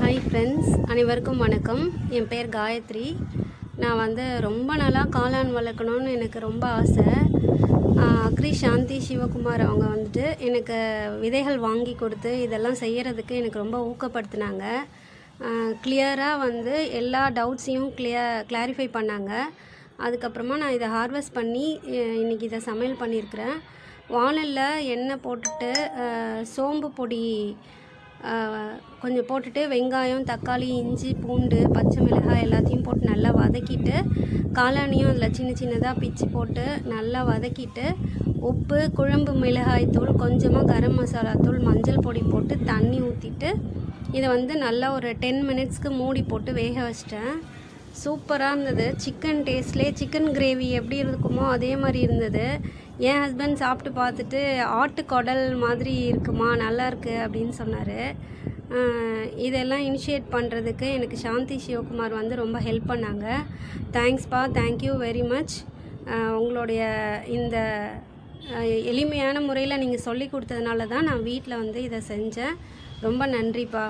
Hi friends, அனைவருக்கும் வணக்கம். என் பேர் காயத்ரி. நான் ரொம்ப நாளாக காளான் வளர்க்கணுன்னு எனக்கு ரொம்ப ஆசை. அக்ரி சாந்தி சிவகுமார் அவங்க எனக்கு விதைகள் வாங்கி கொடுத்து இதெல்லாம் செய்கிறதுக்கு எனக்கு ரொம்ப ஊக்கப்படுத்தினாங்க. கிளியராக எல்லா டவுட்ஸையும் கிளாரிஃபை பண்ணாங்க. அதுக்கப்புறமா நான் இதை ஹார்வெஸ்ட் பண்ணி இன்றைக்கி இதை சமையல் பண்ணியிருக்கிறேன். வாணலில் எண்ணெய் போட்டுட்டு சோம்பு பொடி கொஞ்சம் போட்டுட்டு வெங்காயம், தக்காளி, இஞ்சி, பூண்டு, பச்சை மிளகாய் எல்லாத்தையும் போட்டு நல்லா வதக்கிட்டு காளானியும் அதில் சின்ன சின்னதாக பிச்சு போட்டு நல்லா வதக்கிட்டு உப்பு, குழம்பு மிளகாய் தூள், கொஞ்சமாக கரம் மசாலா தூள், மஞ்சள் பொடி போட்டு தண்ணி ஊற்றிட்டு இதை நல்லா ஒரு 10 மினிட்ஸ்க்கு மூடி போட்டு வேக வச்சிட்டேன். சூப்பராக இருந்தது. சிக்கன் டேஸ்ட்லேயே சிக்கன் கிரேவி எப்படி இருக்குமோ அதே மாதிரி இருந்தது. என் ஹஸ்பண்ட் சாப்பிட்டு பார்த்துட்டு ஆட்டுக்குடல் மாதிரி இருக்குமா, நல்லாயிருக்கு அப்படின்னு சொன்னார். இதெல்லாம் இனிஷியேட் பண்ணுறதுக்கு எனக்கு சாந்தி சிவகுமார் ரொம்ப ஹெல்ப் பண்ணாங்க. தேங்க்ஸ்ப்பா, தேங்க்யூ வெரி மச். உங்களுடைய இந்த எளிமையான முறையில் நீங்கள் சொல்லி கொடுத்ததுனால தான் நான் வீட்டில் இதை செஞ்சேன். ரொம்ப நன்றிப்பா.